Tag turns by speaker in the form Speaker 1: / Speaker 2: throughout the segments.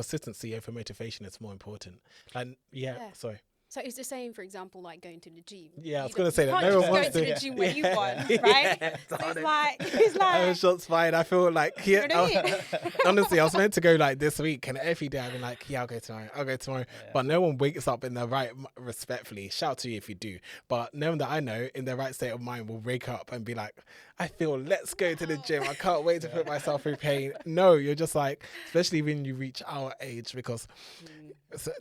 Speaker 1: consistency over motivation is more important. And sorry.
Speaker 2: So it's the same, for example, like going to the gym.
Speaker 1: Yeah, I was gonna say that
Speaker 2: can't
Speaker 1: no
Speaker 2: just
Speaker 1: one
Speaker 2: go
Speaker 1: wants
Speaker 2: to
Speaker 1: to.
Speaker 2: the gym when you want, right? So it's like
Speaker 1: Shots fired. I feel like
Speaker 2: you know what I mean?
Speaker 1: honestly, I was meant to go like this week, and every day I've been like, yeah, I'll go tomorrow.
Speaker 3: Yeah.
Speaker 1: But no one wakes up in the right, respectfully. Shout out to you if you do. But no one that I know in the right state of mind will wake up and be like, I feel, let's go to the gym. I can't wait to put myself through pain. No, you're just like, especially when you reach our age, because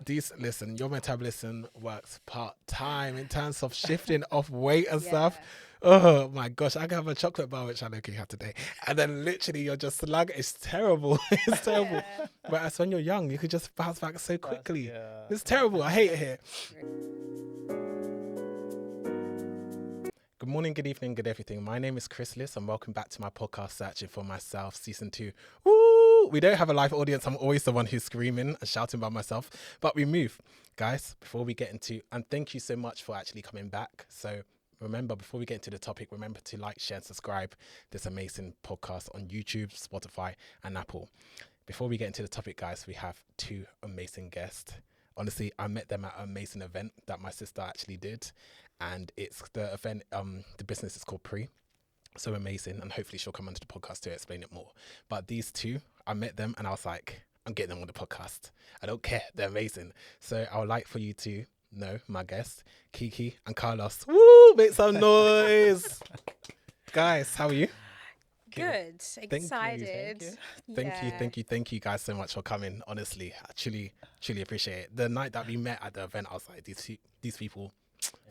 Speaker 1: your metabolism works part time in terms of shifting off weight and stuff. Oh my gosh, I can have a chocolate bar, which I know you had today, and then literally you're just slug. It's terrible. It's terrible. Whereas when you're young, you could just bounce back so quickly. It's terrible. I hate it here. Good morning, good evening, good everything. My name is Chris Liss, and welcome back to my podcast, Searching for Myself, Season 2. Woo! We don't have a live audience. I'm always the one who's screaming and shouting by myself, but we move. Guys, before we get into, and thank you so much for actually coming back. So remember, before we get into the topic, remember to like, share, and subscribe this amazing podcast on YouTube, Spotify, and Apple. Before we get into the topic, guys, we have two amazing guests. Honestly, I met them at an amazing event that my sister actually did. And it's the event, the business is called Pre. So amazing. And hopefully she'll come onto the podcast to explain it more. But these two, I met them and I was like, I'm getting them on the podcast. I don't care. They're amazing. So I would like for you to know my guests, Kiki and Carlos. Woo! Make some noise. Guys, how are you?
Speaker 2: Good. Excited.
Speaker 1: Thank you guys so much for coming. Honestly, I truly appreciate it. The night that we met at the event, I was like, these people,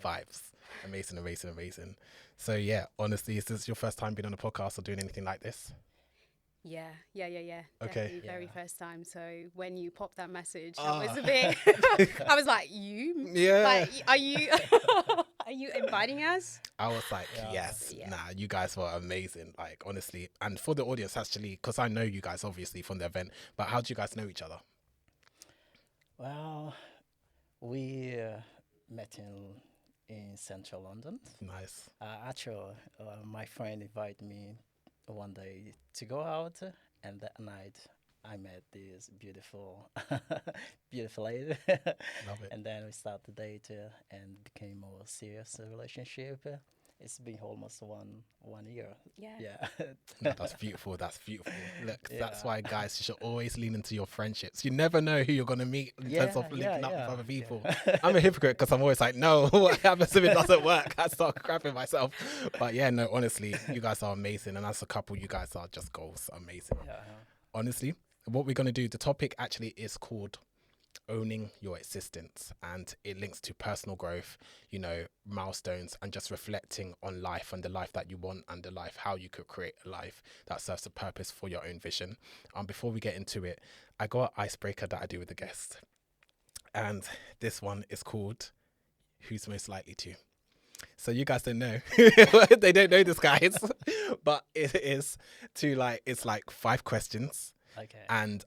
Speaker 1: vibes. Amazing. So yeah, honestly, is this your first time being on a podcast or doing anything like this?
Speaker 2: Yeah.
Speaker 1: Okay.
Speaker 2: Definitely very first time. So when you popped that message, I was a bit. I was like, you?
Speaker 1: Yeah.
Speaker 2: Like, are you? Are you inviting us?
Speaker 1: I was like, yes.
Speaker 2: Yeah.
Speaker 1: Nah, you guys were amazing. Like, honestly, and for the audience, actually, because I know you guys obviously from the event, but how do you guys know each other?
Speaker 3: Well, we met in central London.
Speaker 1: Nice.
Speaker 3: Actually, my friend invited me one day to go out, and that night I met this beautiful, beautiful lady.
Speaker 1: Love it.
Speaker 3: And then we started dating and became a serious relationship. It's been almost one year. Yeah.
Speaker 1: No, that's beautiful. Look, that's why, guys, you should always lean into your friendships. You never know who you're going to meet in terms of linking up with other people. I'm a hypocrite because I'm always like, no, what happens if it doesn't work? I start crapping myself. But yeah, no, honestly, you guys are amazing. And as a couple, you guys are just goals. Amazing.
Speaker 3: Yeah.
Speaker 1: Honestly, what we're going to do, the topic actually is called owning your existence, and it links to personal growth, milestones, and just reflecting on life and the life that you want and the life, how you could create a life that serves a purpose for your own vision. Before we get into it, I got an icebreaker that I do with the guest, and this one is called Who's Most Likely To. So you guys don't know. They don't know this, guys. But it is it's like 5 questions.
Speaker 3: Okay.
Speaker 1: And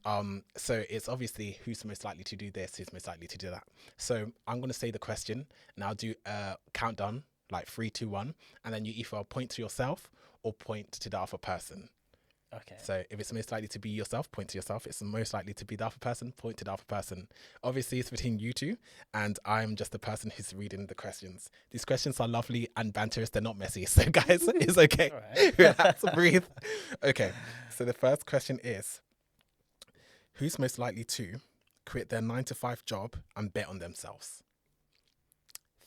Speaker 1: so it's obviously who's most likely to do this, who's most likely to do that. So I'm going to say the question and I'll do a countdown, like 3, 2, 1. And then you either point to yourself or point to the other person.
Speaker 3: Okay.
Speaker 1: So if it's most likely to be yourself, point to yourself. If it's most likely to be the other person, point to the other person. Obviously, it's between you two, and I'm just the person who's reading the questions. These questions are lovely and banterous. They're not messy. So, guys, it's okay.
Speaker 3: All right.
Speaker 1: Relax, breathe. Okay. So the first question is, who's most likely to quit their 9-to-5 job and bet on themselves?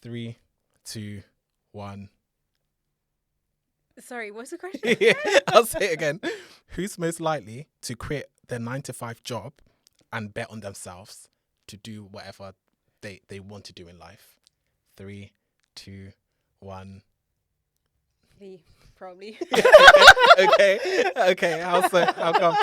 Speaker 1: 3, 2, 1.
Speaker 2: Sorry, what's the question?
Speaker 1: Yeah, I'll say it again. Who's most likely to quit their 9-to-5 job and bet on themselves to do whatever they want to do in life? 3, 2, 1.
Speaker 2: Me, probably.
Speaker 1: Okay. How so? How come?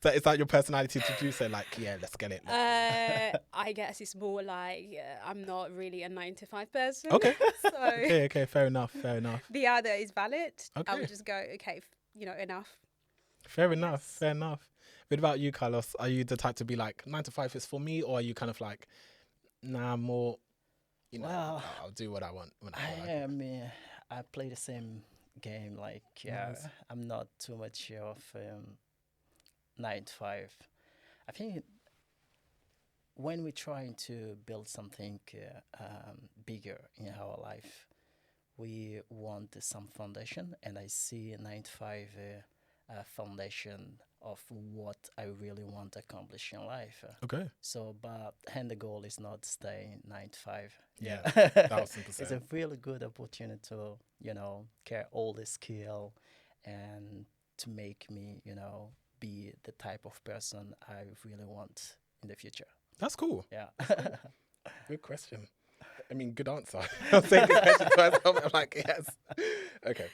Speaker 1: So is that your personality to do so? Like, yeah, let's get it.
Speaker 2: I guess it's more like I'm not really a 9-to-5 person.
Speaker 1: Okay.
Speaker 2: So
Speaker 1: Okay. Fair enough.
Speaker 2: the other is valid.
Speaker 1: Okay.
Speaker 2: I would just go, okay, enough.
Speaker 1: Fair enough. What about you, Carlos? Are you the type to be like 9-to-5 is for me, or are you kind of like, nah, more,
Speaker 3: Well,
Speaker 1: I'll do what I want when I
Speaker 3: I
Speaker 1: like.
Speaker 3: am. I play the same game. Like,
Speaker 1: Nice.
Speaker 3: I'm not too much of 9 to 5. I think when we're trying to build something bigger in our life, we want some foundation, and I see a 9 to 5 foundation of what I really want to accomplish in life.
Speaker 1: Okay.
Speaker 3: So, but and the goal is not staying 9 to 5.
Speaker 1: Yeah,
Speaker 3: It's
Speaker 1: 1000%.
Speaker 3: a really good opportunity to, get all the skill and to make me, be the type of person I really want in the future.
Speaker 1: That's cool.
Speaker 3: Yeah.
Speaker 1: Good question. I mean, good answer. I'm saying good question to myself. I'm like, yes. Okay.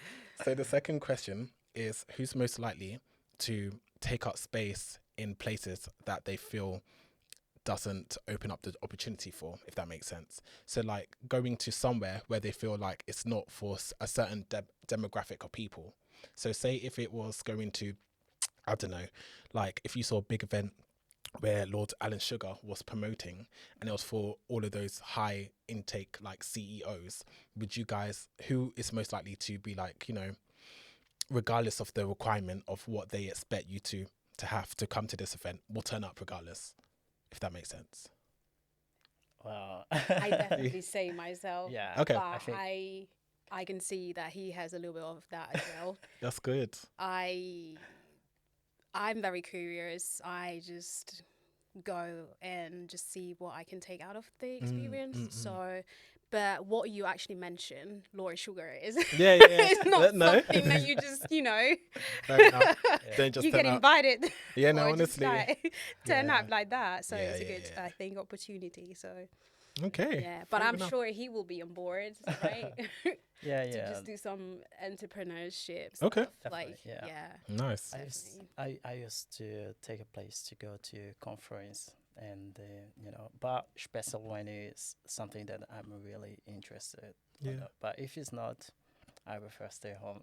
Speaker 1: So the second question is, who's most likely to take up space in places that they feel doesn't open up the opportunity for, if that makes sense? So like going to somewhere where they feel like it's not for a certain demographic of people. So say if it was going to, I don't know, like if you saw a big event where Lord Alan Sugar was promoting and it was for all of those high intake like CEOs, would you guys, who is most likely to be like, regardless of the requirement of what they expect you to have to come to this event, will turn up regardless, if that makes sense?
Speaker 3: Wow.
Speaker 2: I definitely say myself.
Speaker 3: Yeah.
Speaker 1: Okay.
Speaker 2: But I can see that he has a little bit of that as well.
Speaker 1: That's good.
Speaker 2: I'm very curious. I just go and just see what I can take out of the experience. So, but what you actually mentioned, Laura Sugar, is
Speaker 1: Yeah.
Speaker 2: it's not
Speaker 1: No.
Speaker 2: something that you just,
Speaker 1: Fair enough. Don't just
Speaker 2: you
Speaker 1: turn
Speaker 2: get
Speaker 1: up.
Speaker 2: invited.
Speaker 1: Yeah, no,
Speaker 2: or just,
Speaker 1: honestly.
Speaker 2: like, turn
Speaker 1: Yeah.
Speaker 2: up like that. So
Speaker 1: Yeah,
Speaker 2: it's a
Speaker 1: yeah,
Speaker 2: good,
Speaker 1: yeah.
Speaker 2: I think, opportunity. So
Speaker 1: Okay.
Speaker 2: yeah, but
Speaker 1: fair
Speaker 2: I'm
Speaker 1: enough.
Speaker 2: sure he will be on board, right?
Speaker 3: Yeah,
Speaker 2: To
Speaker 3: yeah.
Speaker 2: just do some entrepreneurship
Speaker 1: Okay.
Speaker 2: stuff.
Speaker 3: Definitely,
Speaker 2: Like,
Speaker 3: yeah.
Speaker 2: yeah.
Speaker 1: Nice.
Speaker 3: I used to take a place to go to conference, and but especially when it's something that I'm really interested.
Speaker 1: Yeah.
Speaker 3: But if it's not, I prefer stay home.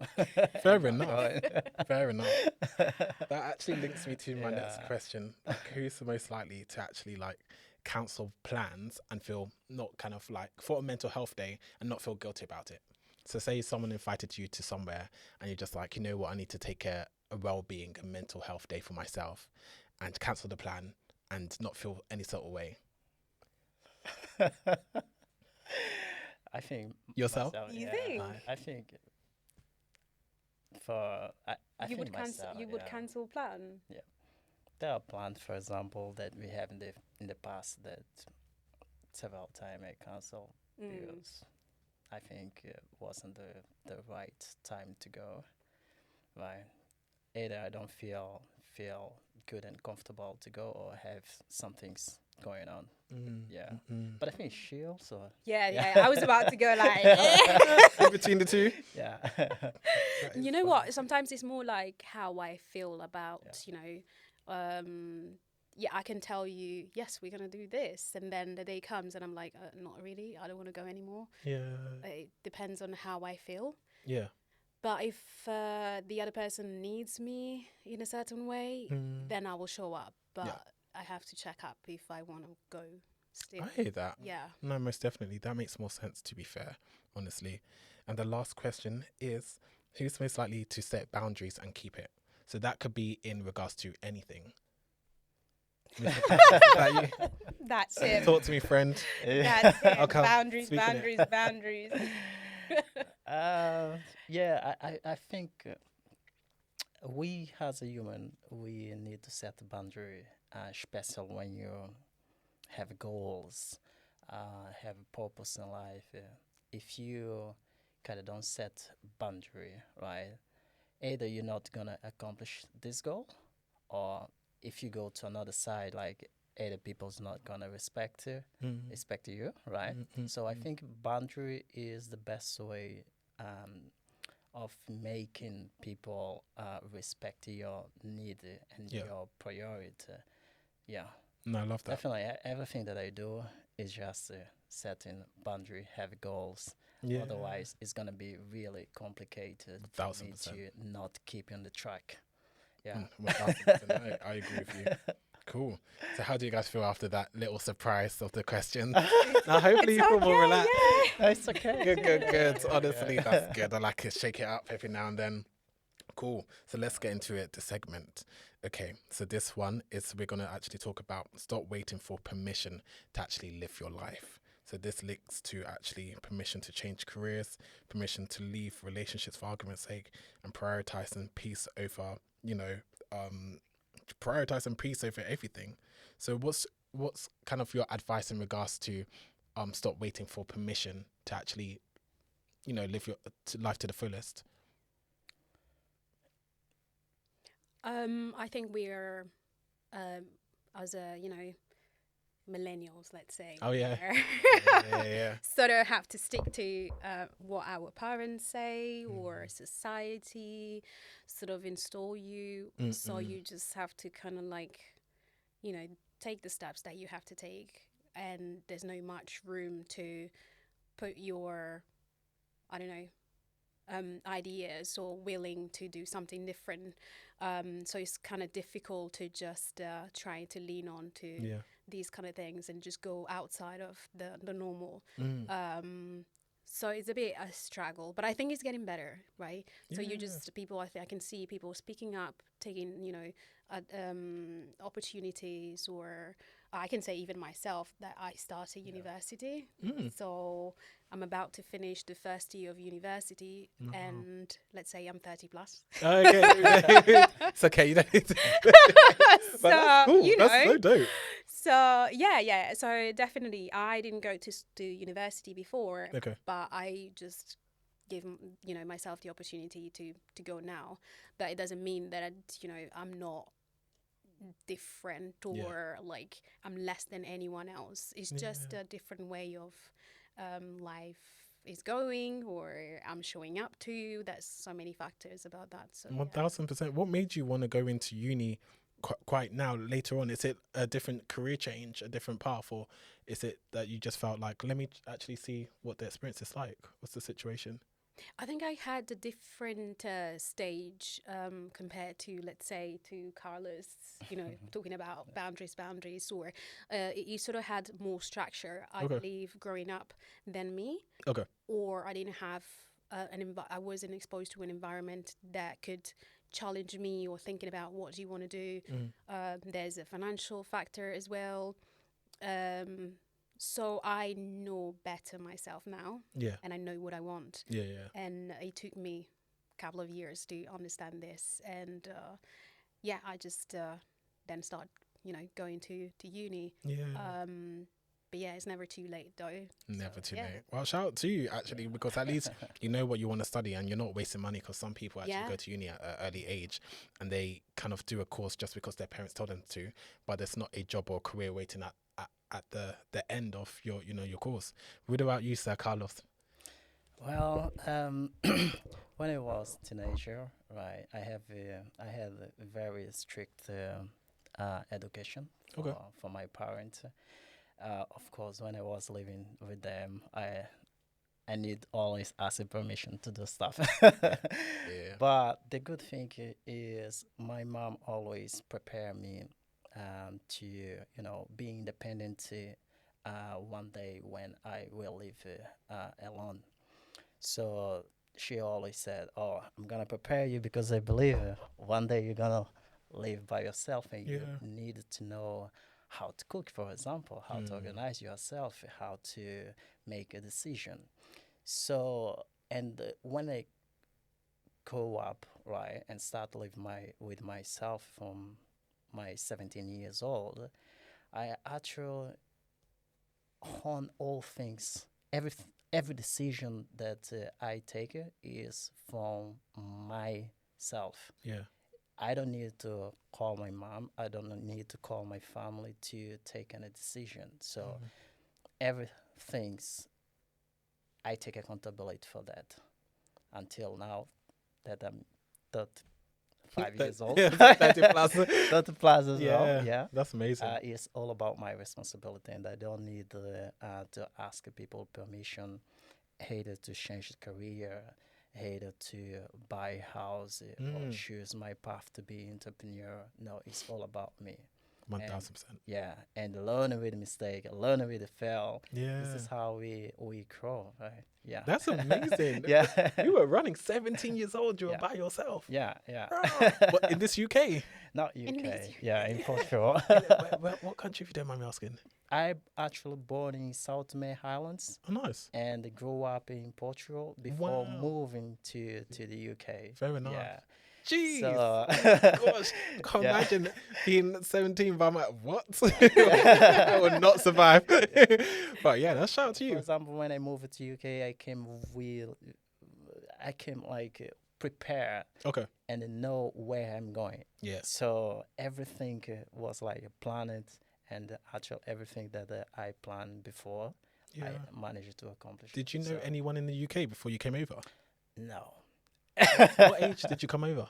Speaker 1: Fair
Speaker 3: and not
Speaker 1: enough.
Speaker 3: going.
Speaker 1: Fair enough. That actually links me to my next
Speaker 3: Yeah.
Speaker 1: question. Like, who's the most likely to actually like cancel plans and feel not kind of like for a mental health day and not feel guilty about it? So say someone invited you to somewhere and you're just like, you know what, I need to take a well-being and mental health day for myself, and cancel the plan and not feel any sort of way.
Speaker 3: I think
Speaker 1: Yourself?
Speaker 3: myself,
Speaker 2: You
Speaker 3: yeah,
Speaker 2: think?
Speaker 3: I think for I
Speaker 2: You
Speaker 3: think
Speaker 2: would cancel.
Speaker 3: myself,
Speaker 2: You would
Speaker 3: yeah.
Speaker 2: cancel plan.
Speaker 3: There are plans, for example, that we have in the past that several times I cancel because I think it wasn't the right time to go. Right? Either I don't feel good and comfortable to go, or have something's going on. Yeah. But I think she also.
Speaker 2: Yeah. I was about to go like.
Speaker 1: In between the two?
Speaker 3: Yeah.
Speaker 2: You know what? Sometimes it's more like how I feel about, I can tell you, yes, we're going to do this. And then the day comes and I'm like, not really. I don't want to go anymore.
Speaker 1: Yeah.
Speaker 2: It depends on how I feel.
Speaker 1: Yeah.
Speaker 2: But if the other person needs me in a certain way, then I will show up. But I have to check up if I want to go still.
Speaker 1: I hear that.
Speaker 2: Yeah.
Speaker 1: No, most definitely. That makes more sense, to be fair, honestly. And the last question is, who's most likely to set boundaries and keep it? So that could be in regards to anything. Is that you?
Speaker 2: That's it.
Speaker 1: Talk to me, friend.
Speaker 2: That's it.
Speaker 1: I'll come.
Speaker 2: Boundaries,
Speaker 1: Speaking it.
Speaker 2: boundaries.
Speaker 3: Yeah, I think we as a human, we need to set a boundary, especially when you have goals, have a purpose in life. If you kind of don't set boundary, right, either you're not gonna accomplish this goal, or if you go to another side, like either people's not gonna respect you, right? So I think boundary is the best way of making people respect your need and your priority. Yeah.
Speaker 1: No, I love that.
Speaker 3: Definitely, everything that I do is just setting boundary, have goals.
Speaker 1: Yeah.
Speaker 3: Otherwise, it's gonna be really complicated for me
Speaker 1: 1000%.
Speaker 3: to not keep on the track. Yeah.
Speaker 1: 1000%. I agree with you. Cool. So how do you guys feel after that little surprise of the questions? Now, hopefully you feel more relaxed.
Speaker 3: It's okay.
Speaker 1: Good. Honestly, that's good. I like to shake it up every now and then. Cool. So let's get into it, the segment. Okay, so this one is we're going to actually talk about stop waiting for permission to actually live your life. So this links to actually permission to change careers, permission to leave relationships for argument's sake, and prioritizing peace over, prioritizing peace over everything. So what's kind of your advice in regards to stop waiting for permission to actually, live your life to the fullest?
Speaker 2: I think we're, as a, millennials, let's say.
Speaker 1: Oh yeah. Yeah.
Speaker 2: Sort of have to stick to what our parents say or society sort of install you. So you just have to kind of like, take the steps that you have to take. And there's no much room to put your, I don't know, ideas or willing to do something different. So it's kind of difficult to just try to lean on to these kind of things and just go outside of the normal. So it's a bit a struggle, but I think it's getting better, right? So you just people, I can see people speaking up, taking opportunities, or I can say even myself that I started university. So I'm about to finish the first year of university, and let's say I'm 30 plus.
Speaker 1: Okay, it's okay. You don't need to. But that's cool. That's so dope.
Speaker 2: So yeah. So definitely, I didn't go to university before, but I just give myself the opportunity to go now. But it doesn't mean that I'm not different or like I'm less than anyone else. It's just a different way of life is going, or I'm showing up to. There's so many factors about that. So
Speaker 1: 1000%. What made you want to go into uni quite now later on? Is it a different career change, a different path, or is it that you just felt like, let me actually see what the experience is like? What's the situation?
Speaker 2: I think I had a different stage compared to, let's say, to Carlos, talking about boundaries, or you sort of had more structure, I believe, growing up than me.
Speaker 1: Okay.
Speaker 2: Or I didn't have I wasn't exposed to an environment that could challenge me or thinking about what do you want to do. There's a financial factor as well. So I know better myself now.
Speaker 1: Yeah.
Speaker 2: And I know what I want.
Speaker 1: Yeah.
Speaker 2: And it took me a couple of years to understand this. And I just then start, going to uni.
Speaker 1: Yeah.
Speaker 2: But yeah, it's never too late though.
Speaker 1: Never too late. Well, shout out to you actually, because at least you know what you want to study and you're not wasting money, because some people actually go to uni at an early age and they kind of do a course just because their parents told them to, but there's not a job or career waiting at the end of your course. What about you, Sir Carlos?
Speaker 3: Well, when I was teenager, right, I had a very strict education for my parents. Of course, when I was living with them, I need always ask permission to do stuff. But the good thing is my mom always prepare me to be independent one day when I will live alone. So she always said, "Oh, I'm gonna prepare you because I believe one day you're gonna live by yourself, and you need to know how to cook, for example, how to organize yourself, how to make a decision." So, and when I grow up, right, and start live with myself from my 17 years old, I actually on all things, every decision that I take is from myself.
Speaker 1: Yeah.
Speaker 3: I don't need to call my mom. I don't need to call my family to take any decision. So everything, I take accountability for that. Until now, that I'm 35 years old.
Speaker 1: 30 plus.
Speaker 3: 30 plus as well. Yeah.
Speaker 1: That's amazing.
Speaker 3: It's all about my responsibility, and I don't need to ask people permission, either to change career, either to buy a house or choose my path to be entrepreneur. No, it's all about me.
Speaker 1: 1,000%.
Speaker 3: Yeah, and learn with mistake, learn with the fail.
Speaker 1: Yeah.
Speaker 3: This is how we grow, right? Yeah.
Speaker 1: That's amazing.
Speaker 3: Yeah.
Speaker 1: You were running 17 years old. You were
Speaker 3: Yeah.
Speaker 1: by yourself.
Speaker 3: Yeah, yeah.
Speaker 1: What, in this UK?
Speaker 3: Not
Speaker 2: In
Speaker 3: UK.
Speaker 2: this
Speaker 3: Yeah, in Portugal.
Speaker 1: What country, if you don't mind me asking?
Speaker 3: I actually born in South May Highlands
Speaker 1: Oh, nice.
Speaker 3: and grew up in Portugal before
Speaker 1: Wow.
Speaker 3: moving to the UK.
Speaker 1: Very nice.
Speaker 3: Yeah.
Speaker 1: Jeez.
Speaker 3: So,
Speaker 1: Gosh, I can't
Speaker 3: Yeah.
Speaker 1: imagine being 17, but I'm like, what? I would not survive. But yeah, that's shout out to
Speaker 3: for
Speaker 1: you.
Speaker 3: example, when I moved to UK, I came like prepared
Speaker 1: Okay.
Speaker 3: and know where I'm going.
Speaker 1: Yeah.
Speaker 3: So everything was like planned, and actually everything that I planned before,
Speaker 1: Yeah.
Speaker 3: I managed to accomplish.
Speaker 1: Did you know
Speaker 3: So,
Speaker 1: anyone in the UK before you came over?
Speaker 3: No.
Speaker 1: What age did you come over?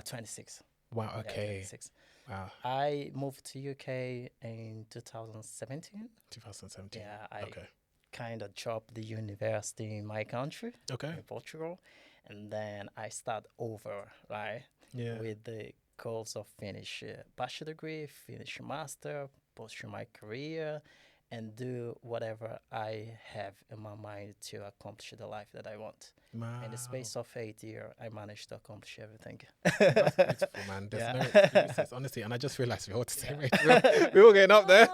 Speaker 3: 26.
Speaker 1: Wow,
Speaker 3: Yeah,
Speaker 1: okay.
Speaker 3: 26.
Speaker 1: Wow,
Speaker 3: I moved to UK in 2017.
Speaker 1: 2017.
Speaker 3: Yeah, I
Speaker 1: Okay.
Speaker 3: kind of dropped the university in my country,
Speaker 1: Okay.
Speaker 3: in Portugal, and then I start over, right,
Speaker 1: Yeah.
Speaker 3: with the goals of finish bachelor degree, finish master, pursue my career, and do whatever I have in my mind to accomplish the life that I want.
Speaker 1: Wow.
Speaker 3: In the space of 8 years, I managed to accomplish everything.
Speaker 1: That's beautiful, man. There's
Speaker 3: Yeah.
Speaker 1: no excuses, honestly. And I just realized we're all the same age. We're all getting up there.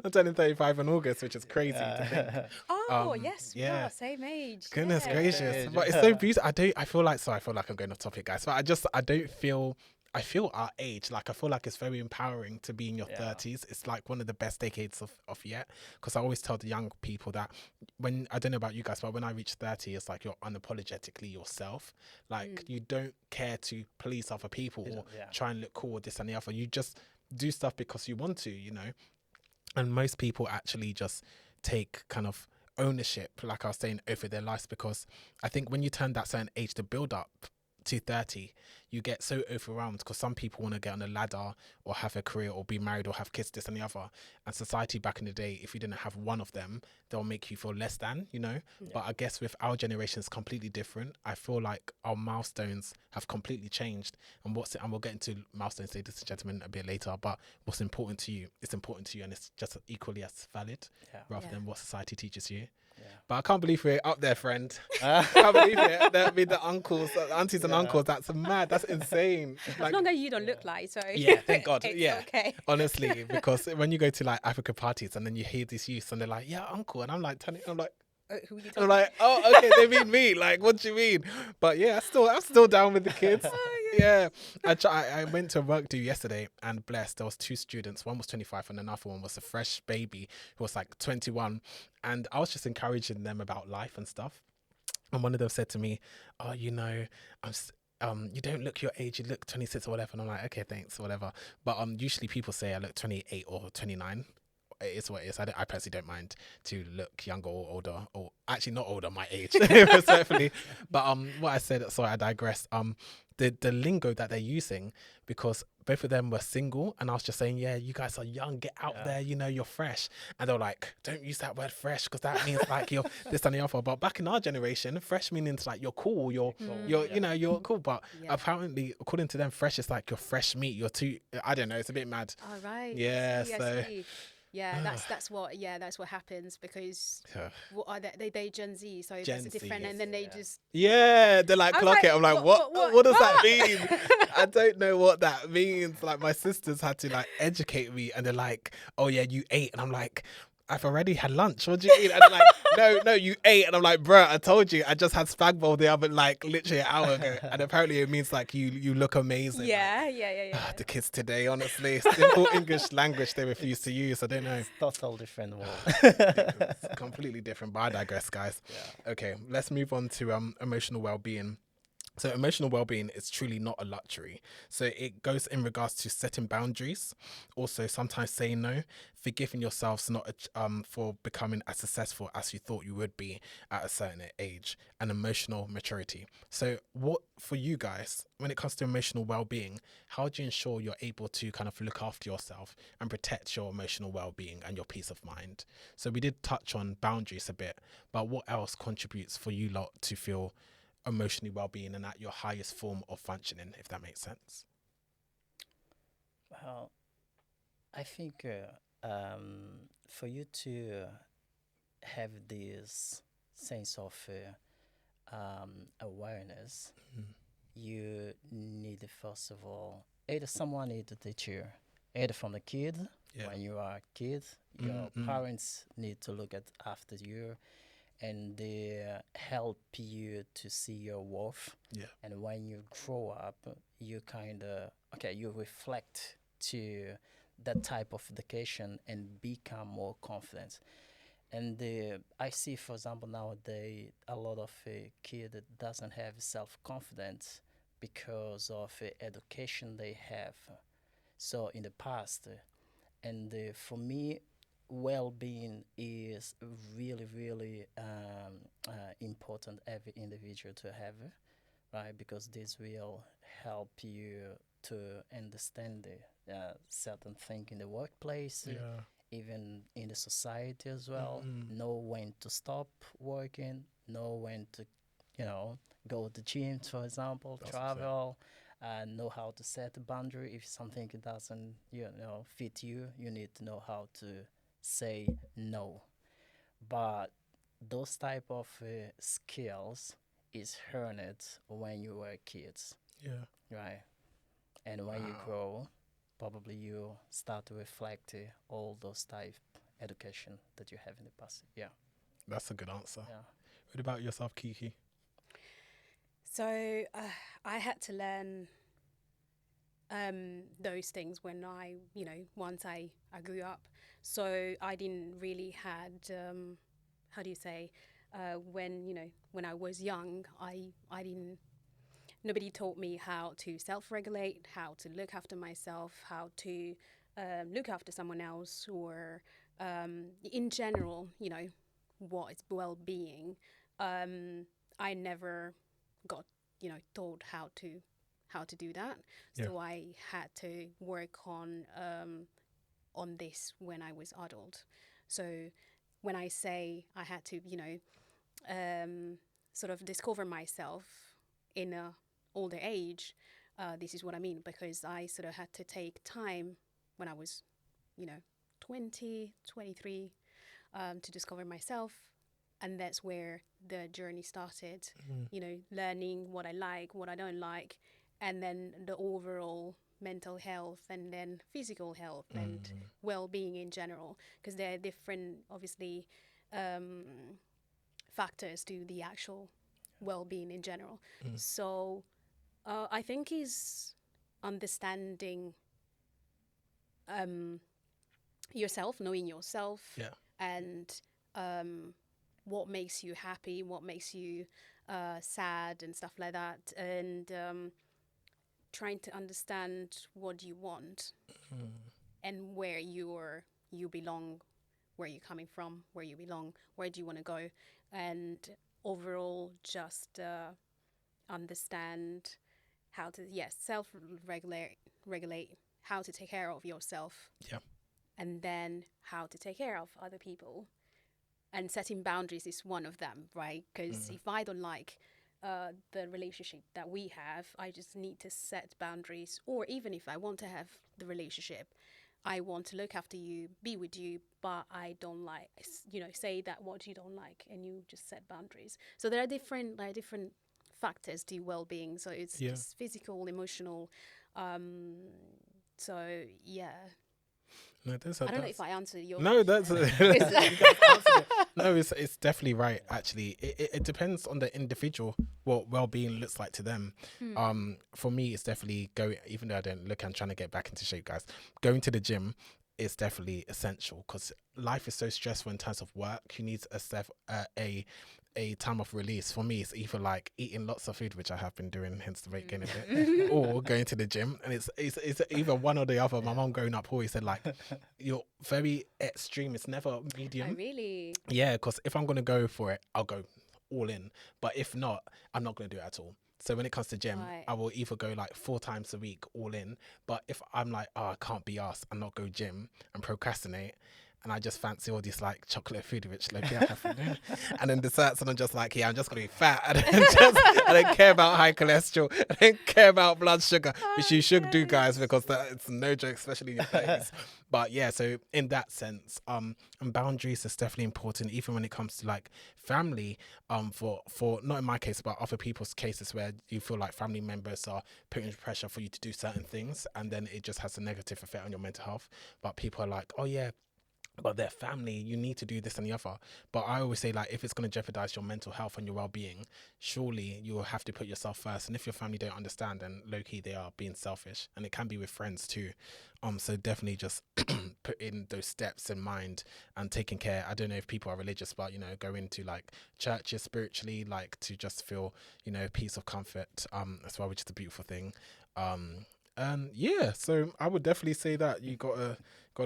Speaker 1: I'm turning 35 in August, which is crazy to think.
Speaker 2: Oh, yes, we
Speaker 1: yeah.
Speaker 2: are same age.
Speaker 1: Goodness
Speaker 2: yeah.
Speaker 1: gracious.
Speaker 3: Yeah.
Speaker 1: But it's so beautiful. I feel like I'm going off topic, guys. But I feel our age. Like, I feel like it's very empowering to be in your
Speaker 3: Yeah.
Speaker 1: 30s. It's like one of the best decades of yet. Because I always tell the young people that I don't know about you guys, but when I reach 30, it's like you're unapologetically yourself. Like, you don't care to please other people or
Speaker 3: Yeah.
Speaker 1: try and look cool or this and the other. You just do stuff because you want to, And most people actually just take kind of ownership, like I was saying, over their lives, because I think when you turn that certain age to build up to 30, you get so overwhelmed because some people want to get on a ladder or have a career or be married or have kids, this and the other. And society back in the day, if you didn't have one of them, they'll make you feel less than, But I guess with our generation, it's completely different. I feel like our milestones have completely changed. And we'll get into milestones, ladies and gentlemen, a bit later. But what's important to you, it's important to you, and it's just equally as valid rather than what society teaches you.
Speaker 3: Yeah.
Speaker 1: But I can't believe we're up there, friend. I can't believe it. There'll be the uncles, the aunties and uncles. That's mad. That's insane.
Speaker 2: As long as you don't look like, so
Speaker 1: Yeah, thank God.
Speaker 2: it's
Speaker 1: Yeah.
Speaker 2: okay.
Speaker 1: Honestly, because when you go to like Africa parties and then you hear these youths and they're like, yeah, uncle. And I'm like,
Speaker 2: Who are you
Speaker 1: I'm
Speaker 2: talking
Speaker 1: like, oh, okay, they mean me. Like, what do you mean? But yeah, I'm still down with the kids. Yeah. I went to a work do yesterday and blessed, there was 2 students. One was 25 and another one was a fresh baby who was like 21. And I was just encouraging them about life and stuff. And one of them said to me, oh, you don't look your age, you look 26 or whatever. And I'm like, okay, thanks, whatever. But usually people say I look 28 or 29. It is what it is. I personally don't mind to look younger or older, or actually not older, my age, respectfully. But what I said, sorry, I digress. The lingo that they're using, because both of them were single, and I was just saying, yeah, you guys are young, get out there, you're fresh. And they're like, don't use that word fresh, because that means like you're this and the other. But back in our generation, fresh means like you're cool, you're you're cool. But apparently, according to them, fresh is like you're fresh meat. You're too, I don't know, it's a bit mad.
Speaker 2: All right.
Speaker 1: Yeah,
Speaker 2: I
Speaker 1: so.
Speaker 2: see. Yeah, that's what happens, because what are they Gen Z, so
Speaker 1: Gen
Speaker 2: that's
Speaker 1: Z,
Speaker 2: different, and then they just
Speaker 1: Yeah, they're like,
Speaker 2: I was
Speaker 1: clock
Speaker 2: like,
Speaker 1: it. I'm like,
Speaker 2: what-
Speaker 1: what does that
Speaker 2: what?
Speaker 1: mean? I don't know what that means. Like, my sisters had to like educate me, and they're like, oh yeah, you ate. And I'm like, I've already had lunch. What do you mean? And they're like, no, you ate. And I'm like, bruh, I told you, I just had spag bowl the other, like, literally an hour ago. And apparently it means like you look amazing.
Speaker 2: yeah.
Speaker 1: The kids today, honestly, simple English language they refuse to use. I don't know.
Speaker 3: Total different world.
Speaker 1: It's completely different, but I digress, guys. Okay, let's move on to emotional well-being. So emotional well-being is truly not a luxury. So it goes in regards to setting boundaries, also sometimes saying no, forgiving yourselves for becoming as successful as you thought you would be at a certain age, and emotional maturity. So what, for you guys, when it comes to emotional well-being, how do you ensure you're able to kind of look after yourself and protect your emotional well-being and your peace of mind? So we did touch on boundaries a bit, but what else contributes for you lot to feel emotionally well-being and at your highest form of functioning, if that makes sense?
Speaker 3: Well, I think for you to have this sense of awareness,
Speaker 1: Mm.
Speaker 3: you need first of all either someone need to teach you, either from the kid
Speaker 1: Yeah.
Speaker 3: when you are a kid, your
Speaker 1: Mm.
Speaker 3: parents need to look at after you and they help you to see your worth.
Speaker 1: Yeah.
Speaker 3: And when you grow up, you kind of okay, you reflect to that type of education and become more confident. And I see, for example, nowadays a lot of kid that doesn't have self confidence because of education they have. So in the past, and for me, well-being is really, really important every individual to have, right? Because this will help you to understand the certain thing in the workplace,
Speaker 1: Yeah.
Speaker 3: even in the society as well.
Speaker 1: Mm.
Speaker 3: Know when to stop working, know when to, you know, go to the gym, for example,
Speaker 1: That's what's up.
Speaker 3: travel, know how to set a boundary. If something doesn't, you know, fit you, you need to know how to say no. But those type of skills is learned when you were kids,
Speaker 1: Yeah.
Speaker 3: right? And when you
Speaker 1: Wow.
Speaker 3: grow, probably you start to reflect all those type education that you have in the past. Yeah,
Speaker 1: That's a good answer.
Speaker 3: yeah.
Speaker 1: What about yourself, Kiki?
Speaker 2: So I had to learn those things when once I grew up. So I didn't really had, how do you say, when I was young, I didn't, nobody taught me how to self-regulate, how to look after myself, how to look after someone else, or in general, what is well-being. I never got, taught how to do that.
Speaker 1: Yeah.
Speaker 2: So I had to work on this when I was adult. So when I say I had to, sort of discover myself in a older age, this is what I mean, because I sort of had to take time when I was, you know, 20, 23, to discover myself. And that's where the journey started, learning what I like, what I don't like, and then the overall mental health and then physical health and well-being in general, because there are different, obviously, factors to the actual well-being in general. So I think is understanding yourself, knowing yourself,
Speaker 1: Yeah.
Speaker 2: and what makes you happy, what makes you sad, and stuff like that, and trying to understand what you want and where you belong, where you're coming from, where you belong, where do you want to go, and overall just understand how to self regulate, how to take care of yourself,
Speaker 1: Yeah.
Speaker 2: and then how to take care of other people. And setting boundaries is one of them, right? Because if I don't like the relationship that we have, I just need to set boundaries. Or even if I want to have the relationship, I want to look after you, be with you, but I don't like, say that what you don't like, and you just set boundaries. So there are different factors to well-being. So it's
Speaker 1: Yeah.
Speaker 2: just physical, emotional. So yeah,
Speaker 1: No,
Speaker 2: I don't know if I answered your
Speaker 1: No,
Speaker 2: question.
Speaker 1: that's
Speaker 2: It's
Speaker 1: you
Speaker 2: like-
Speaker 1: guys answered it. No, it's definitely right. Actually, it depends on the individual what well-being looks like to them. For me, it's definitely going. Even though I don't look, I'm trying to get back into shape, guys. Going to the gym is definitely essential because life is so stressful in terms of work. You need a time of release. For me, it's either like eating lots of food, which I have been doing, hence the weight gain a bit, or going to the gym. And it's either one or the other. My mom growing up always said like, you're very extreme. It's never medium.
Speaker 2: I really.
Speaker 1: Yeah, because if I'm going to go for it, I'll go all in. But if not, I'm not going to do it at all. So when it comes to gym,
Speaker 2: Right.
Speaker 1: I will either go like 4 times a week all in. But if I'm like, oh, I can't be asked and not go gym and procrastinate, and I just fancy all this like chocolate food, which like yeah, and then desserts, and I'm just like, yeah, I'm just gonna be fat. And then I don't care about high cholesterol. I don't care about blood sugar, which you should do, guys, because it's no joke, especially in your 30s. But yeah, so in that sense, and boundaries is definitely important, even when it comes to like family. For not in my case, but other people's cases where you feel like family members are putting pressure for you to do certain things, and then it just has a negative effect on your mental health. But people are like, oh yeah, but they're family, you need to do this and the other. But I always say, like, if it's going to jeopardize your mental health and your well-being, surely you will have to put yourself first. And if your family don't understand, then low-key they are being selfish, and it can be with friends too. So definitely just putting those steps in mind and taking care. I don't know if people are religious, but you know, go into like churches spiritually, like to just feel, you know, peace of comfort as well, which is a beautiful thing. And yeah, so I would definitely say that you gotta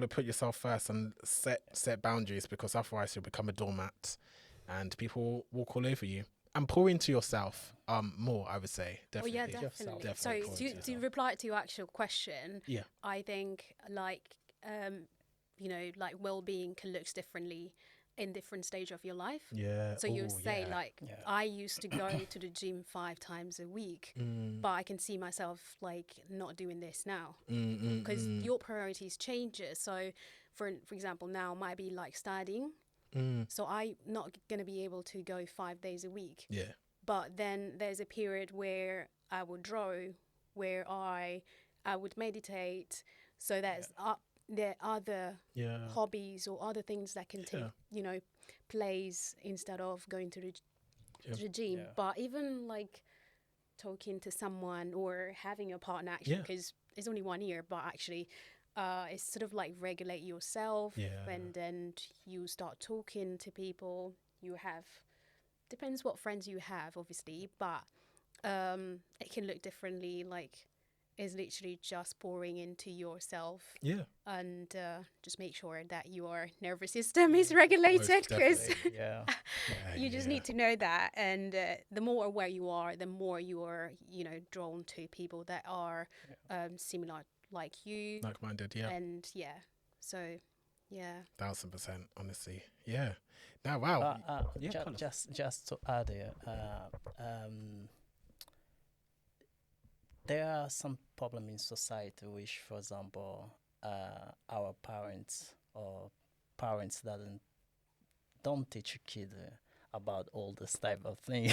Speaker 1: put yourself first and set boundaries, because otherwise you'll become a doormat and people will walk all over you. And pour into yourself more, I would say. Definitely.
Speaker 2: Oh yeah, definitely.
Speaker 1: Definitely pour
Speaker 2: So
Speaker 1: into
Speaker 2: to
Speaker 1: yourself.
Speaker 2: reply to your actual question,
Speaker 1: Yeah.
Speaker 2: I think like you know, like well-being can look differently in different stage of your life.
Speaker 1: Yeah.
Speaker 2: So you
Speaker 1: Ooh,
Speaker 2: say
Speaker 1: yeah.
Speaker 2: like
Speaker 3: Yeah.
Speaker 2: I used to go to the gym 5 times a week, but I can see myself like not doing this now because your priorities changes. So for example, now might be like studying. So I'm not gonna be able to go 5 days a week.
Speaker 1: Yeah.
Speaker 2: But then there's a period where I would draw, where I would meditate. So there's there are other
Speaker 1: Yeah.
Speaker 2: hobbies or other things that can take, you know, place instead of going to the gym.
Speaker 3: Yeah.
Speaker 2: But even like talking to someone or having a partner, actually, because it's only 1 year, but actually it's sort of like regulate yourself, and then you start talking to people. You have, depends what friends you have, obviously, but it can look differently. Like, is literally just pouring into yourself.
Speaker 1: Yeah.
Speaker 2: And just make sure that your nervous system is regulated, because
Speaker 3: Yeah.
Speaker 2: you just need to know that. And the more aware you are, the more you are, you know, drawn to people that are similar like you.
Speaker 1: Like-minded, yeah.
Speaker 2: And yeah, so yeah.
Speaker 1: 1000%, honestly. Yeah. Now, wow.
Speaker 3: Just to add here, there are some problems in society which, for example, our parents or parents that don't teach a kid about all this type of thing,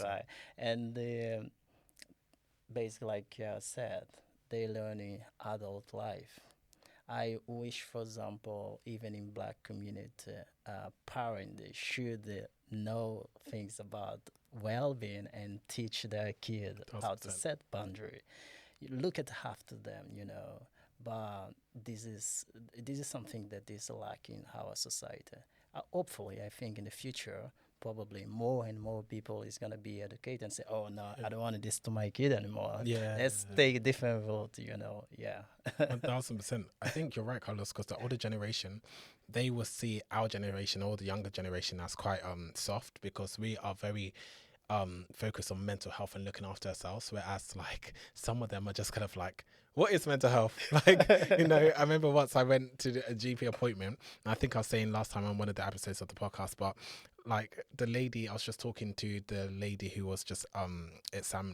Speaker 3: right? And basically, like you said, they learn in adult life. I wish, for example, even in Black community, parents should know things about well-being and teach their kid how to
Speaker 1: 1000%.
Speaker 3: set boundary. You look at after them, you know, but this is something that is lacking in our society. Hopefully, I think in the future, probably more and more people is gonna be educated and say, "Oh no, I don't want this to my kid anymore.
Speaker 1: Yeah.
Speaker 3: Let's take a different route." You know, yeah.
Speaker 1: 1000%. I think you're right, Carlos, because the older generation, they will see our generation or the younger generation as quite soft, because we are very focused on mental health and looking after ourselves, whereas like some of them are just kind of like, what is mental health? Like, you know, I remember once I went to a GP appointment, and I think I was saying last time on one of the episodes of the podcast, but like the lady, I was just talking to the lady who was just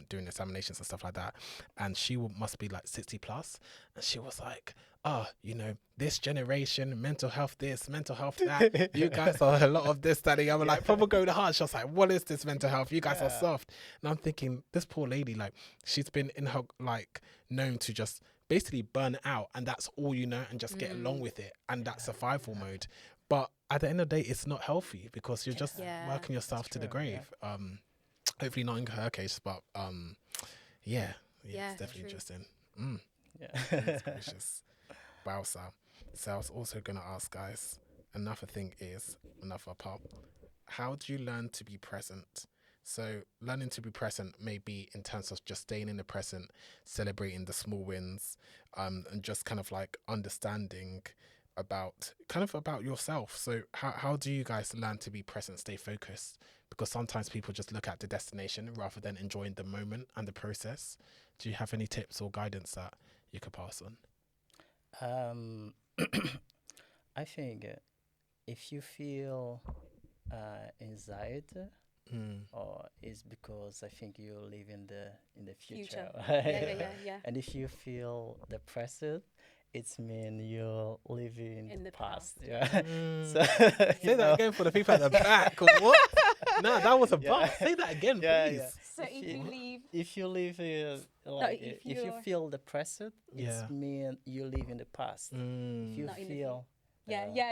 Speaker 1: doing examinations and stuff like that, and she must be like 60 plus, and she was like, oh, you know, this generation, mental health this, mental health that, you guys are a lot of this, that, and the other, like, probably go to heart. She was like, what is this mental health? You guys are soft. And I'm thinking, this poor lady, like, she's been in her, like, known to just basically burn out, and that's all you know, and just get along with it, and that survival mode. But at the end of the day, it's not healthy, because you're just working yourself to the grave. Hopefully not in her case, but yeah, it's definitely interesting. Goodness gracious. Wow, so I was also going to ask, guys, another thing is, another part, how do you learn to be present? So learning to be present may be in terms of just staying in the present, celebrating the small wins, and just kind of like understanding about yourself. So how do you guys learn to be present, stay focused? Because sometimes people just look at the destination rather than enjoying the moment and the process. Do you have any tips or guidance that you could pass on?
Speaker 3: I think if you feel anxiety, or is because I think you live in the future,
Speaker 2: Future. Yeah.
Speaker 3: and if you feel depressed, it's mean you're living
Speaker 2: In the
Speaker 3: past.
Speaker 2: past.
Speaker 3: Yeah.
Speaker 1: Mm.
Speaker 3: So
Speaker 1: Say
Speaker 3: you
Speaker 1: that
Speaker 3: know,
Speaker 1: again for the people at the back. What? No, that was a
Speaker 3: yeah,
Speaker 1: bust. Say that again,
Speaker 3: yeah,
Speaker 1: please.
Speaker 3: yeah.
Speaker 2: So if you
Speaker 1: What?
Speaker 2: leave,
Speaker 3: If you live
Speaker 2: no,
Speaker 3: like
Speaker 2: if
Speaker 3: if you
Speaker 2: you're
Speaker 3: feel depressed, it's
Speaker 1: Yeah.
Speaker 3: mean you live in the past. If you
Speaker 1: Mm.
Speaker 2: not in the
Speaker 3: feel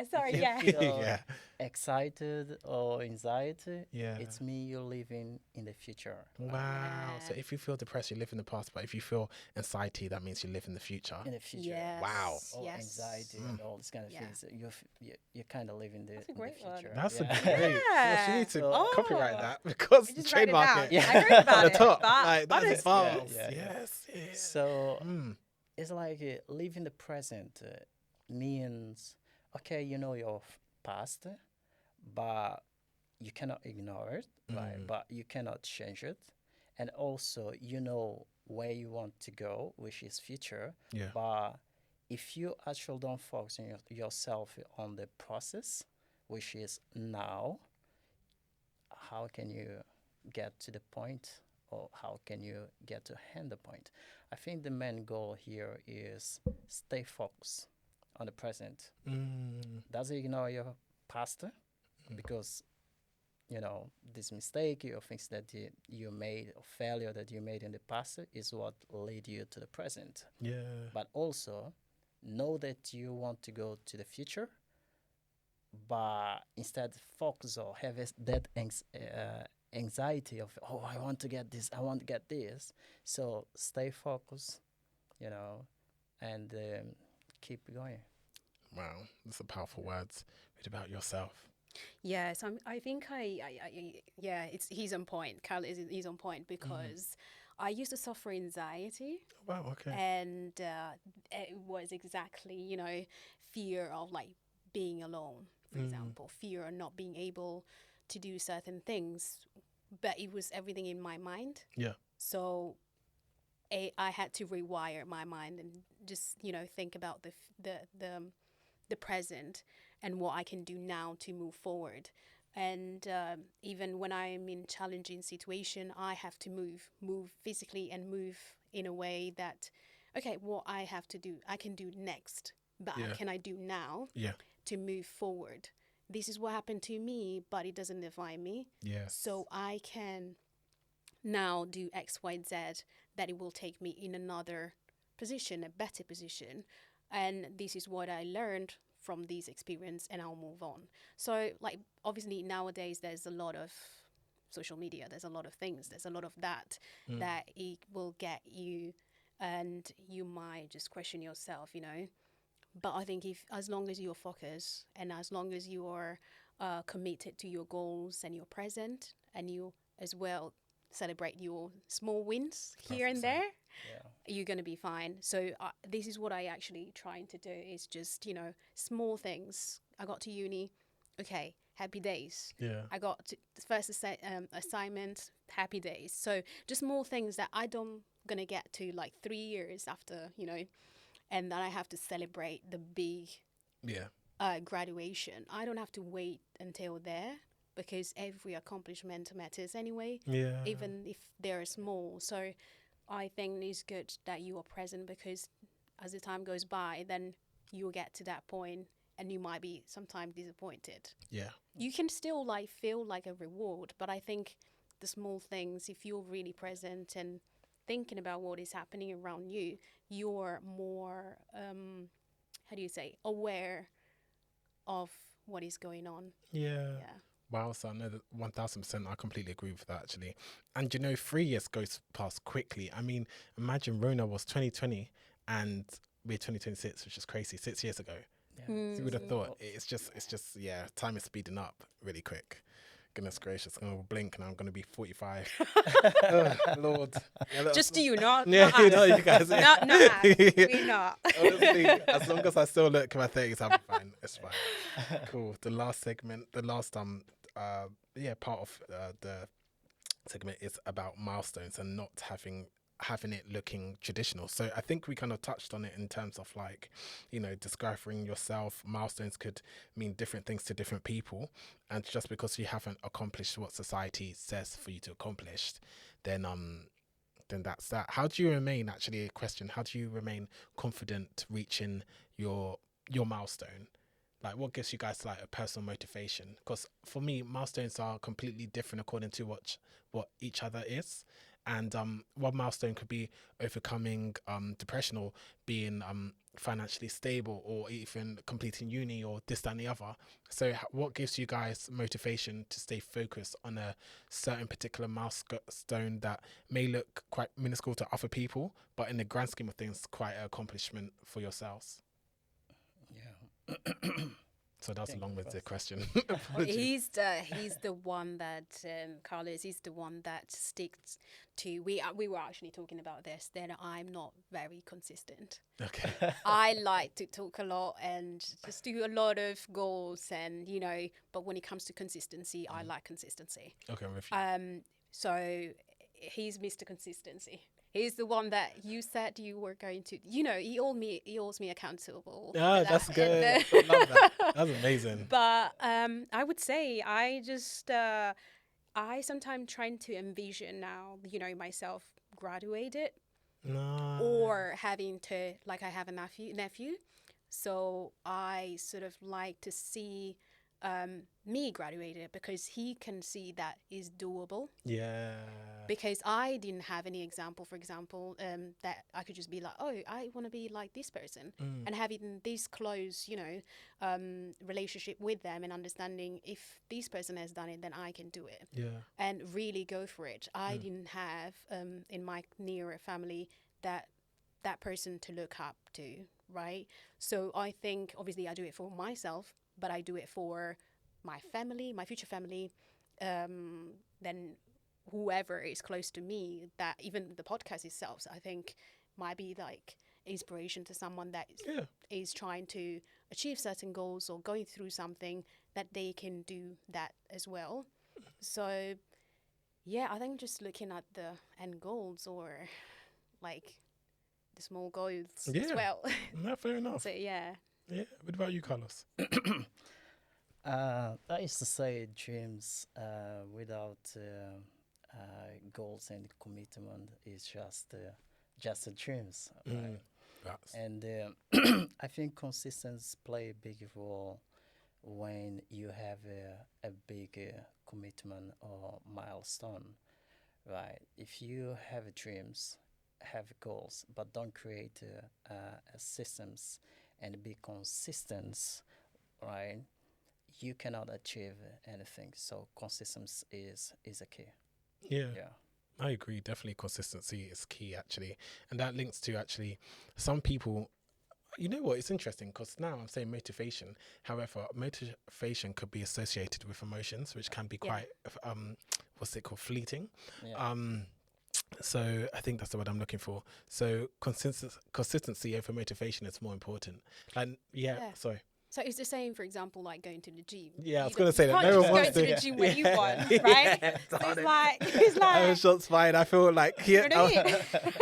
Speaker 2: sorry,
Speaker 3: if you
Speaker 2: yeah.
Speaker 3: feel
Speaker 1: Yeah.
Speaker 3: excited or anxiety,
Speaker 1: Yeah.
Speaker 3: it's me you're living in the future.
Speaker 1: Wow. So
Speaker 2: Yeah.
Speaker 1: if you feel depressed, you live in the past, but if you feel anxiety, that means you live in the future.
Speaker 3: In the future.
Speaker 2: Yes.
Speaker 1: Wow.
Speaker 3: Or
Speaker 2: Yes.
Speaker 3: anxiety and all this kind of
Speaker 2: Yeah.
Speaker 3: things. You kind of live
Speaker 2: That's a
Speaker 3: in the
Speaker 2: great one.
Speaker 3: future.
Speaker 1: That's a
Speaker 3: yeah.
Speaker 1: great. Well, she
Speaker 2: Yeah.
Speaker 1: needs to
Speaker 3: So-
Speaker 1: copyright
Speaker 2: Oh.
Speaker 1: that because
Speaker 2: I just write it
Speaker 1: trademark
Speaker 2: down.
Speaker 1: it.
Speaker 3: Yeah.
Speaker 2: I heard about
Speaker 1: At the
Speaker 2: it,
Speaker 1: top.
Speaker 2: but
Speaker 1: Like that's
Speaker 2: honest.
Speaker 1: bars.
Speaker 3: Yeah, yeah.
Speaker 1: Yes. Yeah.
Speaker 3: So
Speaker 1: Mm.
Speaker 3: it's like live in the present means okay, you know your past, but you cannot ignore it, right? But you cannot change it, and also you know where you want to go, which is future.
Speaker 1: Yeah.
Speaker 3: But if you actually don't focus on yourself on the process, which is now, how can you get to the point, or how can you get to hand the point? I think the main goal here is stay focused on the present.
Speaker 1: Mm.
Speaker 3: Doesn't ignore your past, because you know this mistake or things that you made or failure that you made in the past is what lead you to the present.
Speaker 1: Yeah.
Speaker 3: But also know that you want to go to the future, but instead focus or have that anxiety of, oh, I want to get this, I want to get this. So stay focused, you know, and keep going.
Speaker 1: Wow. Those are powerful words. What about yourself?
Speaker 2: Yes, I think yeah, he's on point. Carl he's on point because I used to suffer anxiety,
Speaker 1: Wow. Okay.
Speaker 2: and it was exactly, fear of like being alone, for example, fear of not being able to do certain things, but it was everything in my mind.
Speaker 1: Yeah.
Speaker 2: So I had to rewire my mind and just think about the present and what I can do now to move forward. And even when I'm in challenging situation, I have to move physically and move in a way that, okay, what I have to do, I can do next, but
Speaker 1: Yeah.
Speaker 2: can I do now
Speaker 1: Yeah.
Speaker 2: to move forward? This is what happened to me, but it doesn't define me.
Speaker 1: Yeah.
Speaker 2: So I can now do X, Y, Z, that it will take me in another position, a better position. And this is what I learned from these experience, and I'll move on. So like obviously nowadays there's a lot of social media, there's a lot of things, there's a lot of that that it will get you, and you might just question yourself, but I think if as long as you're focused and as long as you are committed to your goals and you're present, and you as well celebrate your small wins here and
Speaker 1: 100%.
Speaker 2: there,
Speaker 3: Yeah.
Speaker 2: you're going to be fine. So this is what I actually trying to do is just, small things. I got to uni, okay, happy days.
Speaker 1: Yeah.
Speaker 2: I got to the first assignment, happy days. So just small things that I don't going to get to like 3 years after, and then I have to celebrate the big
Speaker 1: Yeah.
Speaker 2: graduation. I don't have to wait until there, because every accomplishment matters anyway,
Speaker 1: Yeah.
Speaker 2: even if they're small. So I think it's good that you are present, because as the time goes by, then you'll get to that point and you might be sometimes disappointed.
Speaker 1: Yeah.
Speaker 2: You can still like feel like a reward, but I think the small things, if you're really present and thinking about what is happening around you, you're more, how do you say, aware of what is going on.
Speaker 1: Yeah.
Speaker 2: Yeah.
Speaker 1: Wow, so I know that 1000%. I completely agree with that actually. And 3 years goes past quickly. I mean, imagine Rona was 2020 and we're 2026, which is crazy. 6 years ago.
Speaker 3: Yeah.
Speaker 1: Who would have thought? It's just, yeah, time is speeding up really quick. Goodness gracious, I'm gonna blink and I'm gonna be 45. Ugh, Lord. Yeah,
Speaker 2: Just you, not
Speaker 1: yeah,
Speaker 2: not us.
Speaker 1: you guys. Yeah.
Speaker 2: Not us. We're not.
Speaker 1: Honestly, as long as I still look in my 30s, I'll be fine. It's fine. Cool. The last segment, the last part of the segment is about milestones and not having having it looking traditional. So I think we kind of touched on it in terms of like, you know, discovering yourself. Milestones could mean different things to different people, and just because you haven't accomplished what society says for you to accomplish, then that's that. How do you remain, actually a question, how do you remain confident reaching your milestone? Like, what gives you guys like a personal motivation? Because for me, milestones are completely different according to what each other is. And one milestone could be overcoming depression, or being financially stable, or even completing uni, or this, that, and the other. So what gives you guys motivation to stay focused on a certain particular milestone that may look quite minuscule to other people, but in the grand scheme of things, quite an accomplishment for yourselves?
Speaker 3: Yeah.
Speaker 1: So that's a long-winded question.
Speaker 2: He's the one that Carlos. He's the one that sticks to. We were actually talking about this. That I'm not very consistent.
Speaker 1: Okay.
Speaker 2: I like to talk a lot and just do a lot of goals, and But when it comes to consistency, I like consistency.
Speaker 1: Okay, I'm with you.
Speaker 2: So he's Mr. Consistency. He's the one that you said you were going to, he holds me accountable.
Speaker 1: Yeah, that's good. I love that. That's amazing.
Speaker 2: But I would say I sometimes trying to envision now, myself graduated or having to, like I have a nephew. So I sort of like to see me graduated, because he can see that is doable.
Speaker 1: Yeah.
Speaker 2: Because I didn't have any example, for example, that I could just be like, oh, I want to be like this person, and having this close, relationship with them, and understanding if this person has done it, then I can do it.
Speaker 1: Yeah.
Speaker 2: And really go for it. I didn't have in my nearer family that person to look up to, right? So I think obviously I do it for myself, but I do it for my family, my future family, then whoever is close to me. That even the podcast itself, I think, might be like inspiration to someone that is trying to achieve certain goals or going through something, that they can do that as well. So yeah, I think just looking at the end goals, or like the small goals as well.
Speaker 1: No, fair enough.
Speaker 2: So yeah.
Speaker 1: Yeah. What about you, Carlos?
Speaker 3: I used to say dreams without goals and commitment is just a dreams, right? And I think consistency play a big role when you have a big commitment or milestone, right? If you have dreams, have goals, but don't create systems and be consistent, right? You cannot achieve anything. So consistency is a key.
Speaker 1: Yeah. I agree. Definitely consistency is key, actually. And that links to actually some people, you know what, it's interesting because now I'm saying motivation. However, motivation could be associated with emotions, which can be quite, what's it called, fleeting.
Speaker 3: Yeah.
Speaker 1: So I think that's the word I'm looking for. So consistency over motivation is more important. And sorry.
Speaker 2: So it's the same, for example, like going to the gym.
Speaker 1: Yeah, I was going to say that.
Speaker 2: No one wants
Speaker 1: to
Speaker 2: go to the gym when you want, right? So it's like
Speaker 1: I was shots fired. I feel like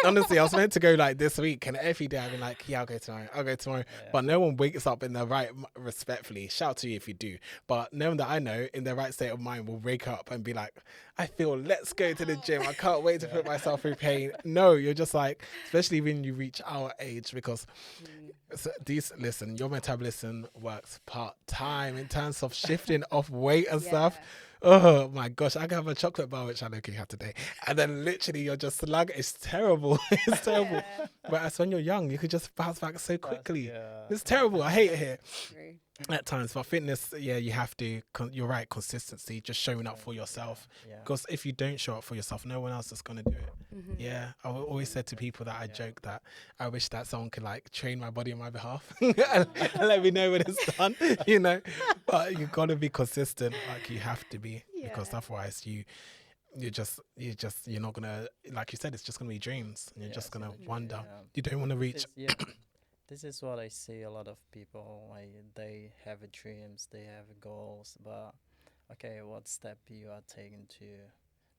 Speaker 1: honestly, I was meant to go like this week, and every day I've been like, I'll go tomorrow. Yeah. But no one wakes up in the right, respectfully, shout to you if you do. But no one that I know in the right state of mind will wake up and be like, I feel, let's go to the gym. I can't wait to put myself through pain. No, you're just like, especially when you reach our age, because listen, your metabolism works part-time in terms of shifting off weight and stuff. Oh my gosh, I can have a chocolate bar, which I low-key had today, and then literally you're just slug. It's terrible. It's terrible. Whereas when you're young, you could just bounce back so quickly. It's terrible. I hate it here.
Speaker 2: True.
Speaker 1: At times, but fitness, you have to. You're right, consistency, just showing up for yourself. Because if you don't show up for yourself, no one else is gonna do it.
Speaker 2: Mm-hmm.
Speaker 1: Yeah, I always said to people that I joke that I wish that someone could like train my body on my behalf and let me know when it's done. But you gotta be consistent. Like you have to be, because otherwise you're not gonna, like you said, it's just gonna be dreams, and you're just gonna wonder. You don't want to reach.
Speaker 3: This is what I see a lot of people, like they have dreams, they have goals, but okay, what step you are taking to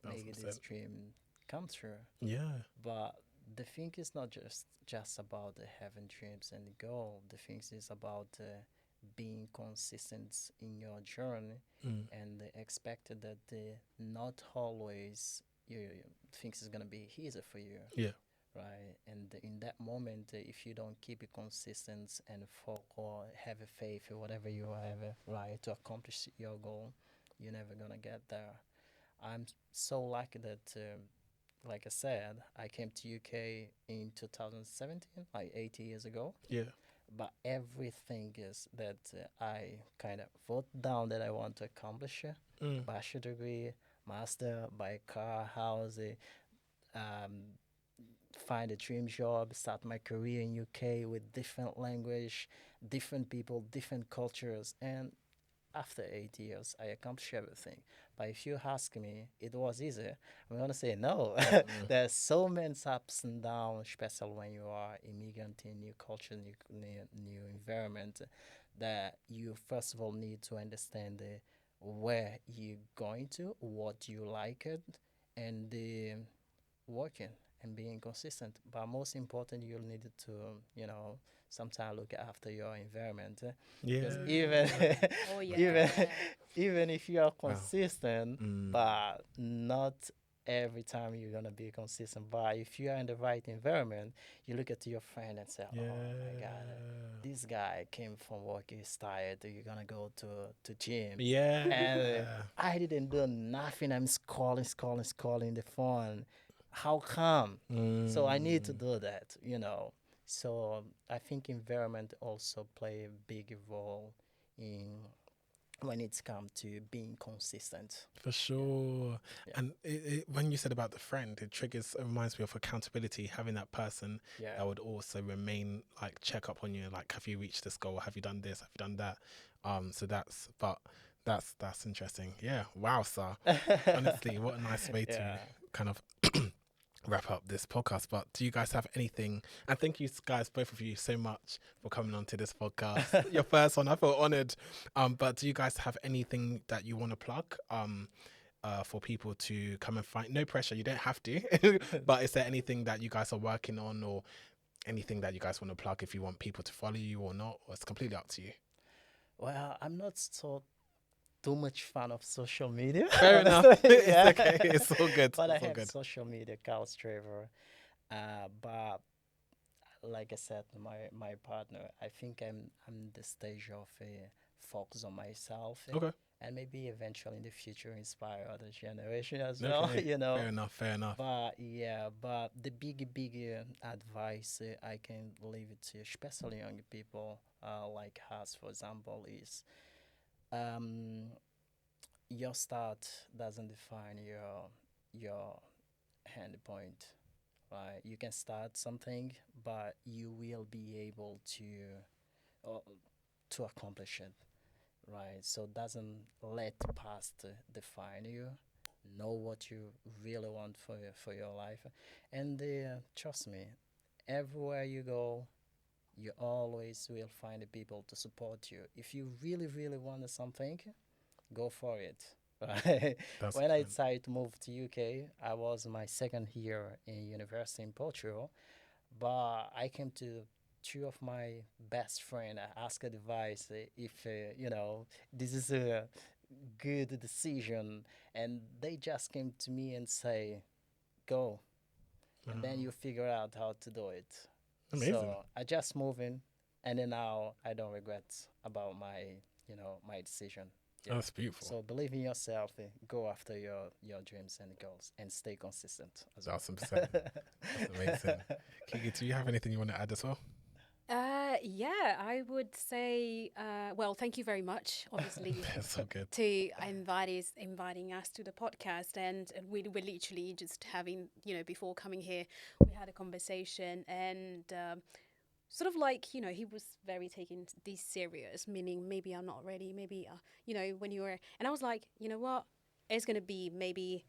Speaker 3: make this dream come true?
Speaker 1: Yeah.
Speaker 3: But the thing is not just about having dreams and goal. The thing is about being consistent in your journey
Speaker 1: Mm.
Speaker 3: and expected that not always you things is gonna be easy for you,
Speaker 1: Yeah.
Speaker 3: right? And in that moment, if you don't keep it consistent and or have a faith in whatever you have, right, to accomplish your goal, you're never gonna get there. I'm so lucky that, like I said, I came to UK in 2017, like 8 years ago.
Speaker 1: Yeah.
Speaker 3: But everything is that I kind of wrote down that I want to accomplish:
Speaker 1: Mm.
Speaker 3: bachelor degree, master, buy a car, house, um, find a dream job, start my career in UK with different language, different people, different cultures, and after 8 years, I accomplished everything. But if you ask me, it was easy. I'm gonna say no.
Speaker 1: Mm.
Speaker 3: There's so many ups and downs, especially when you are immigrant in new culture, new environment, that you first of all need to understand where you're going to, what you like it, and working and being consistent. But most important, you'll need to, sometimes look after your environment. Because
Speaker 1: Yeah.
Speaker 3: even
Speaker 2: Oh
Speaker 3: even
Speaker 2: yeah.
Speaker 3: even if you are
Speaker 1: Wow.
Speaker 3: consistent,
Speaker 1: Mm.
Speaker 3: but not every time you're gonna be consistent. But if you are in the right environment, you look at your friend and say,
Speaker 1: Yeah.
Speaker 3: "Oh my God, this guy came from work, he's tired. You're gonna go to gym."
Speaker 1: Yeah.
Speaker 3: And I didn't do nothing. I'm scrolling the phone. How come? So I need to
Speaker 1: Mm.
Speaker 3: do that. So I think environment also play a big role in when it's come to being consistent.
Speaker 1: For sure.
Speaker 3: Yeah.
Speaker 1: And when you said about the friend, it reminds me of accountability, having that person
Speaker 3: Yeah.
Speaker 1: that would also remain, like, check up on you, like, have you reached this goal? Have you done this? Have you done that? So that's interesting. Yeah. Wow, sir. Honestly, what a nice way to
Speaker 3: Yeah.
Speaker 1: kind of wrap up this podcast. But do you guys have anything? And thank you guys, both of you, so much for coming on to this podcast. Your first one, I feel honored. But do you guys have anything that you want to plug? For people to come and find. No pressure, you don't have to. But is there anything that you guys are working on, or anything that you guys want to plug if you want people to follow you or not? Or it's completely up to you.
Speaker 3: Well, I'm not so too much fan of social media.
Speaker 1: Fair enough.
Speaker 3: honestly.
Speaker 1: It's
Speaker 3: Yeah.
Speaker 1: okay. It's all good.
Speaker 3: But I
Speaker 1: It's all
Speaker 3: have
Speaker 1: good.
Speaker 3: social media, Carlos Trevor. But like I said, my partner, I think I'm the stage of focus on myself,
Speaker 1: Okay.
Speaker 3: and maybe eventually in the future inspire other generation as well.
Speaker 1: Okay.
Speaker 3: You know.
Speaker 1: Fair enough. Fair enough.
Speaker 3: But yeah, but the big advice I can leave it to, especially young people like us, for example, is um, your start doesn't define your end point. Right? You can start something, but you will be able uh, to accomplish it. Right? So doesn't let past define you. Know what you really want for your life, and trust me, everywhere you go, you always will find the people to support you. If you really want something, go for it. Right?
Speaker 1: That's
Speaker 3: When I
Speaker 1: fine.
Speaker 3: decided to move to UK, I was my second year in university in Portugal, but I came to two of my best friend. I asked advice if this is a good decision, and they just came to me and say, "Go," and then
Speaker 1: Wow.
Speaker 3: you figure out how to do it.
Speaker 1: Amazing.
Speaker 3: So I just move in, and then now I don't regret about my decision.
Speaker 1: Oh,
Speaker 3: Yeah.
Speaker 1: that's beautiful.
Speaker 3: So believe in yourself, go after your dreams and goals, and stay consistent as well.
Speaker 1: 1,000%. That's amazing. Kiki, do you have anything you want to add as well?
Speaker 2: Yeah, I would say, well, thank you very much, obviously,
Speaker 1: That's so good.
Speaker 2: to inviting us to the podcast. And we were literally just having, before coming here, we had a conversation, and sort of like, he was very taking this serious, meaning maybe I'm not ready, maybe, when you were, and I was like, you know what, it's going to be maybe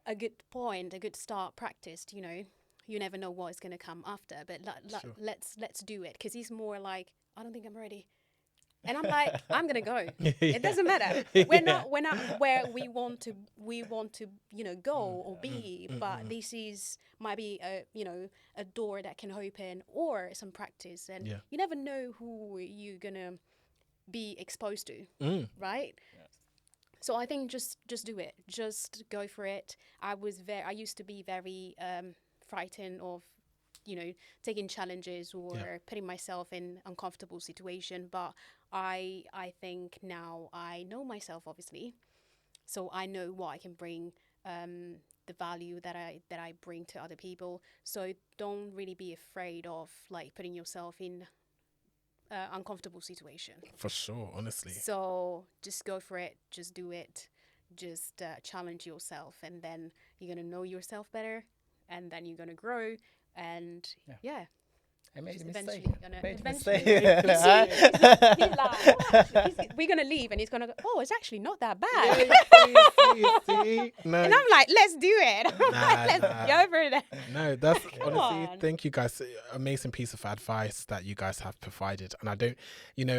Speaker 2: a good point, a good start practiced, you never know what is going to come after, but
Speaker 1: Sure.
Speaker 2: let's do it, because he's more like, I don't think I'm ready. And I'm like, I'm gonna go.
Speaker 1: Yeah.
Speaker 2: It doesn't matter. We're not where we want to go or be, but this is might be a door that can open or some practice, and
Speaker 1: Yeah.
Speaker 2: you never know who you're gonna be exposed to, right?
Speaker 3: Yes.
Speaker 2: So I think just do it. Just go for it. I used to be very frightened of taking challenges or putting myself in uncomfortable situation, but I think now I know myself, obviously, so I know what I can bring, the value that I bring to other people. So don't really be afraid of like putting yourself in uncomfortable situation.
Speaker 1: For sure, honestly.
Speaker 2: So just go for it. Just do it. Just challenge yourself, and then you're gonna know yourself better, and then you're gonna grow, and yeah.
Speaker 3: I made a
Speaker 2: Just
Speaker 3: mistake.
Speaker 2: eventually
Speaker 3: Made a
Speaker 2: He's like, we're gonna leave, and he's gonna go, oh, it's actually not that bad.
Speaker 1: See? No.
Speaker 2: And I'm like, let's do it. Let's go over there.
Speaker 1: No, that's
Speaker 2: Come
Speaker 1: honestly,
Speaker 2: on.
Speaker 1: thank you guys. Amazing piece of advice that you guys have provided. And I don't,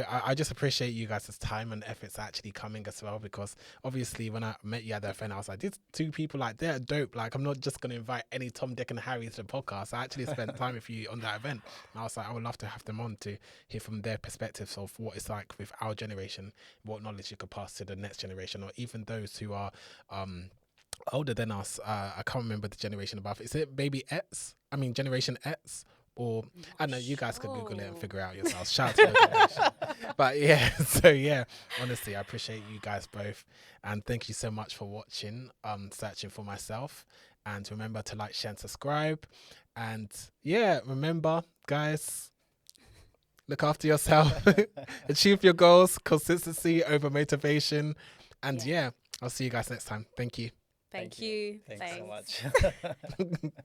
Speaker 1: I just appreciate you guys' time and efforts actually coming as well, because obviously when I met you at the event, I was like, these two people, like, they're dope. Like, I'm not just going to invite any Tom, Dick and Harry to the podcast. I actually spent time with you on that event. And I was like, I would love to have them on to hear from their perspectives of what it's like with our generation, what knowledge you could pass to the next generation, or even those who are older than us. I can't remember the generation above. Is it baby X? I mean, Generation X? Or I don't know, you guys could Google it and figure it out yourselves. Shout out to the generation. But yeah, so yeah, honestly, I appreciate you guys both. And thank you so much for watching Searching for Myself. And remember to like, share and subscribe. And yeah, remember, guys, look after yourself. Achieve your goals. Consistency over motivation. And yeah, I'll see you guys next time. Thank you.
Speaker 2: Thank you.
Speaker 3: Thanks so much.